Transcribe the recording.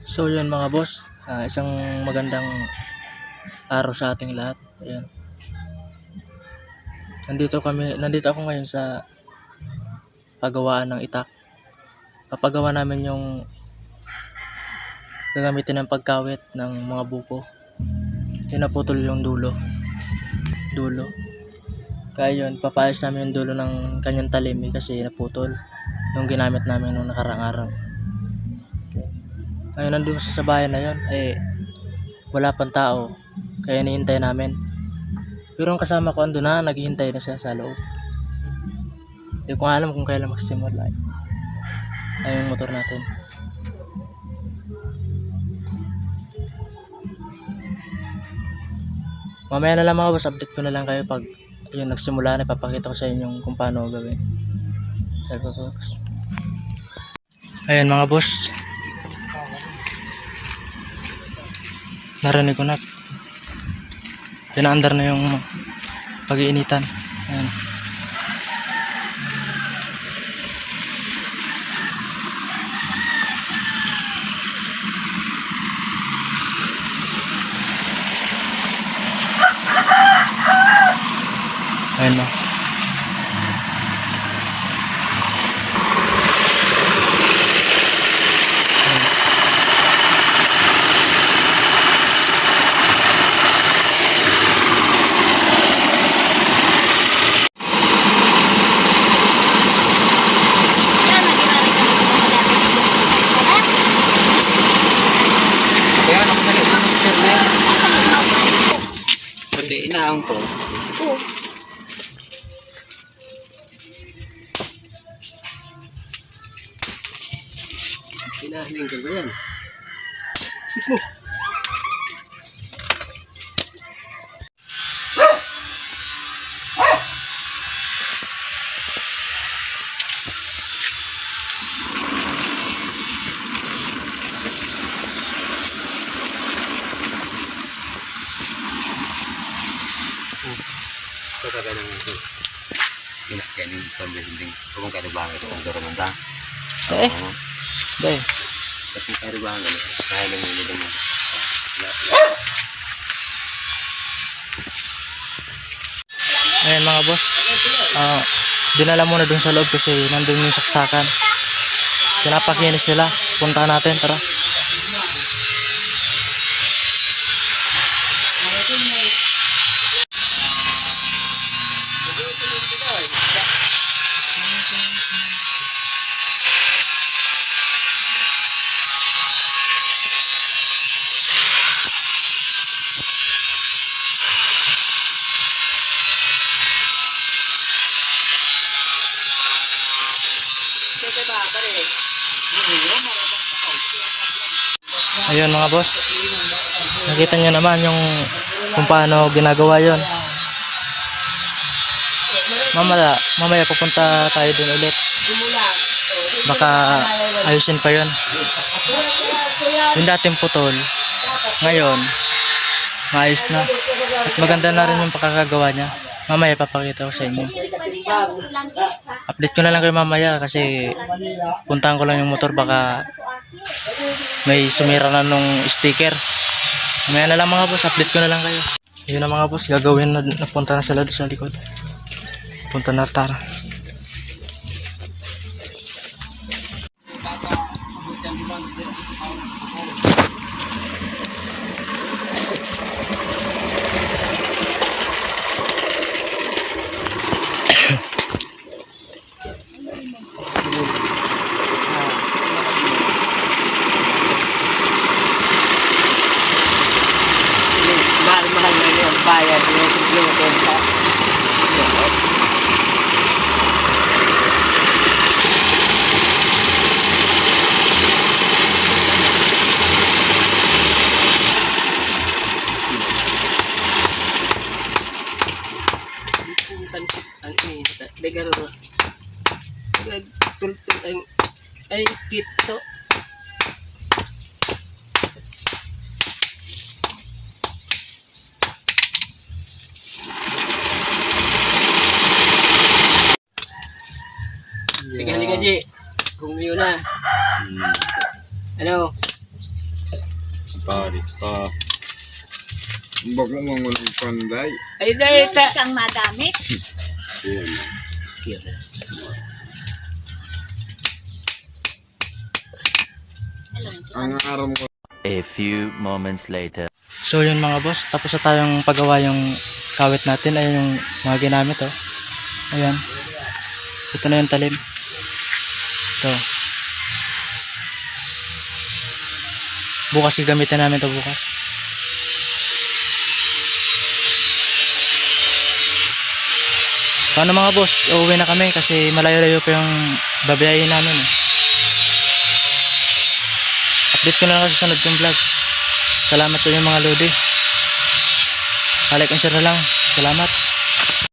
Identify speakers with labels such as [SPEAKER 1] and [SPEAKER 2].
[SPEAKER 1] So yun mga boss, isang magandang araw sa ating lahat. Ayan. Nandito ako ngayon sa paggawaan ng itak. Papagawa namin yung gagamitin ng pagkawit ng mga buko. Pinaputol yung dulo. Kaya yun, papayos namin yung dulo ng kanyang talim kasi naputol nung ginamit namin nung nakarang araw. Ngayon nandun sa bayan na yun, wala pang tao. Kaya nihintay namin. Pero ang kasama ko andun na, naghihintay na siya sa loob. Hindi ko alam kung kailan magsisimula. Ay yung motor natin. Mamaya na lang mga boss, update ko na lang kayo pag yun, nagsimula na, papakita ko sa inyo kung paano gawin. Ayan mga boss. Narinig ko na. Pinaandar na yung pag-iinitan. Ayan. Ayan na.
[SPEAKER 2] Pati inaang ko.
[SPEAKER 3] Oo.
[SPEAKER 2] Inahin ko ba yan? Ito ka ganang ito. Kinakainin sa building. Kung kailangan ito kung doon ta.
[SPEAKER 1] Dahil.
[SPEAKER 2] Kasi kailangan ito. Kaya lang yung nilong mo.
[SPEAKER 1] Ayan mga boss. Dinala muna dun sa loob kasi nandun yung saksakan. Pinapakinis nila. Punta natin, tara. Ayun mga boss, nakita nyo naman yung kung paano ginagawa yon. Mamaya pupunta tayo dun ulit, baka ayusin pa yon. Yung dating putol ngayon maayos na at maganda na rin yung pagkakagawa nya. Mamaya papakita ko sa inyo, update ko na lang kayo mamaya kasi puntahan ko lang yung motor, baka may sumira na nung sticker. Mamaya na lang mga boss, update ko na lang kayo. Yun na mga boss, gagawin na, napunta na sila doon sa likod. Punta na tara.
[SPEAKER 2] Mahal na yun. Bayad yung simpleng konta. Ay kito. Tiga-liga Ji. Kung yun na. Ano?
[SPEAKER 3] Tarik pa. Bago mo ng panday.
[SPEAKER 2] Ay, dahil
[SPEAKER 4] Hindi kang magamit.
[SPEAKER 3] Yan. Ang araw mo.
[SPEAKER 5] A few moments later.
[SPEAKER 1] So yun mga boss, tapos na tayong paggawa yung kawit natin. Ayun yung mga ginamit oh. Ayan. Ito na yung talim. Ito. Bukas gagamitin namin to bukas. Paano mga boss? Uuwi na kami kasi malayo-layo pa yung babiyahin namin eh. Update ko na lang sa sunod kong vlog. Salamat sa inyo mga lodi. Like and share na lang. Salamat.